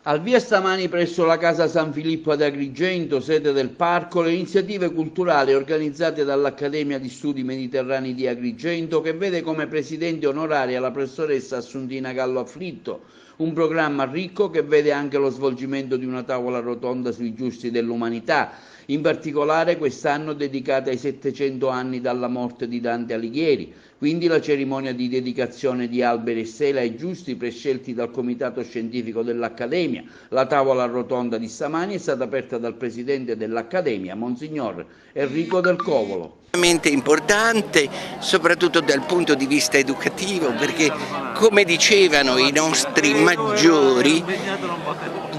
Al via stamani presso la Casa San Filippo ad Agrigento, sede del parco, le iniziative culturali organizzate dall'Accademia di Studi Mediterranei di Agrigento, che vede come presidente onoraria la professoressa Assuntina Gallo Afflitto, un programma ricco che vede anche lo svolgimento di una tavola rotonda sui giusti dell'umanità, in particolare quest'anno dedicata ai 700 anni dalla morte di Dante Alighieri. Quindi la cerimonia di dedicazione di alberi e stele ai giusti prescelti dal Comitato Scientifico dell'Accademia. La tavola rotonda di stamani è stata aperta dal presidente dell'Accademia, Monsignor Enrico Del Covolo. Importante, soprattutto dal punto di vista educativo, perché come dicevano i nostri maggiori,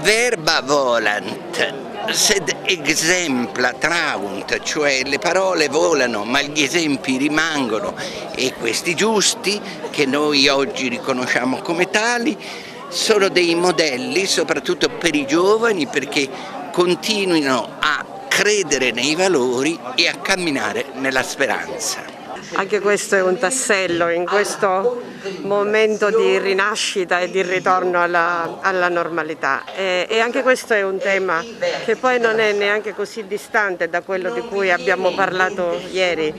verba volant, sed exempla traunt, cioè le parole volano ma gli esempi rimangono, e questi giusti, che noi oggi riconosciamo come tali, sono dei modelli soprattutto per i giovani, perché continuino a credere nei valori e a camminare nella speranza. Anche questo è un tassello in questo momento di rinascita e di ritorno alla normalità, e anche questo è un tema che poi non è neanche così distante da quello di cui abbiamo parlato ieri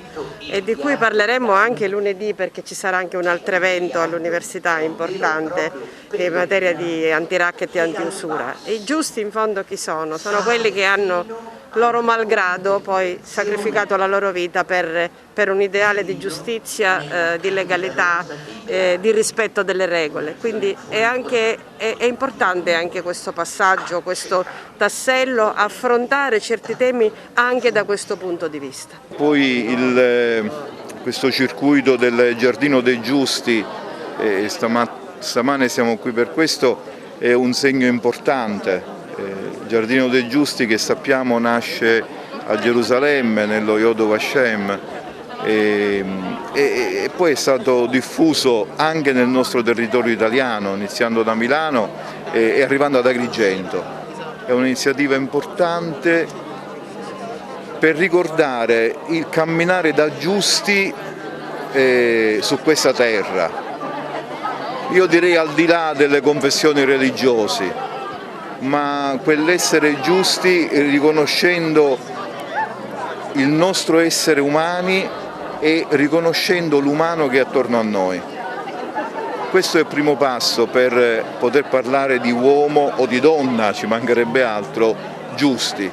e di cui parleremo anche lunedì, perché ci sarà anche un altro evento all'università importante in materia di antiracket e antiusura. I giusti in fondo chi sono? Sono quelli che hanno loro malgrado poi sacrificato la loro vita per un ideale di giustizia, di legalità, di rispetto delle regole. Quindi è importante anche questo passaggio, questo tassello, affrontare certi temi anche da questo punto di vista. Poi questo circuito del Giardino dei Giusti, stamane siamo qui per questo, è un segno importante. Il Giardino dei Giusti, che sappiamo nasce a Gerusalemme, nello Yad Vashem, e poi è stato diffuso anche nel nostro territorio italiano, iniziando da Milano e arrivando ad Agrigento. È un'iniziativa importante per ricordare il camminare da giusti su questa terra. Io direi al di là delle confessioni religiose, ma quell'essere giusti riconoscendo il nostro essere umani e riconoscendo l'umano che è attorno a noi. Questo è il primo passo per poter parlare di uomo o di donna, ci mancherebbe altro, giusti.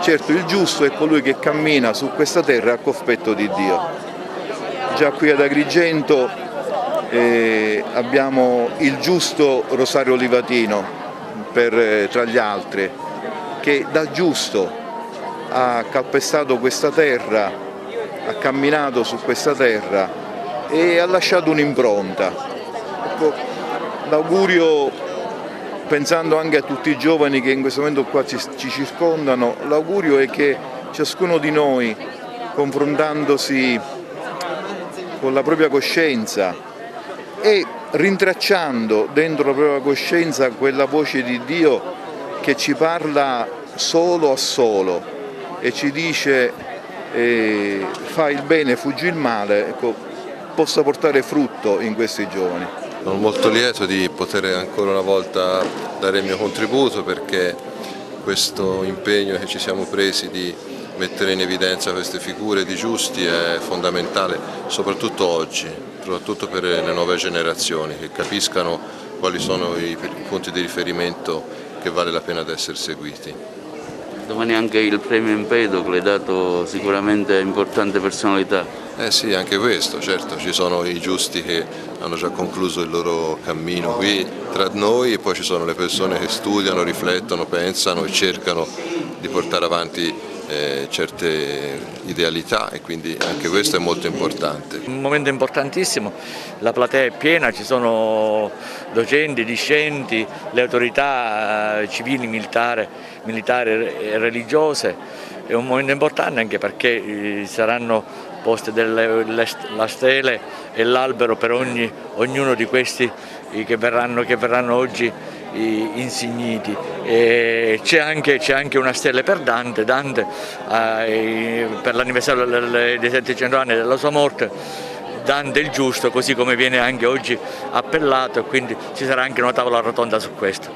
Certo, il giusto è colui che cammina su questa terra a cospetto di Dio. Già qui ad Agrigento abbiamo il giusto Rosario Livatino, tra gli altri, che da giusto ha calpestato questa terra, ha camminato su questa terra e ha lasciato un'impronta. Ecco, l'augurio, pensando anche a tutti i giovani che in questo momento qua ci circondano, l'augurio è che ciascuno di noi, confrontandosi con la propria coscienza e rintracciando dentro la propria coscienza quella voce di Dio che ci parla solo a solo e ci dice fai il bene, fuggi il male, ecco, possa portare frutto in questi giovani. Sono molto lieto di poter ancora una volta dare il mio contributo, perché questo impegno che ci siamo presi di mettere in evidenza queste figure di giusti è fondamentale, soprattutto oggi, soprattutto per le nuove generazioni, che capiscano quali sono i punti di riferimento che vale la pena di essere seguiti. Domani anche il premio Empedocle, dato sicuramente a importante personalità. Sì, anche questo, certo, ci sono i giusti che hanno già concluso il loro cammino qui tra noi, e poi ci sono le persone che studiano, riflettono, pensano e cercano di portare avanti certe idealità, e quindi anche questo è molto importante. Un momento importantissimo, la platea è piena, ci sono docenti, discenti, le autorità civili, militari e religiose. È un momento importante anche perché saranno poste la stele e l'albero per ognuno di questi che verranno oggi insigniti. C'è anche una stella per Dante per l'anniversario dei 700 anni della sua morte. Dante il giusto, così come viene anche oggi appellato, e quindi ci sarà anche una tavola rotonda su questo.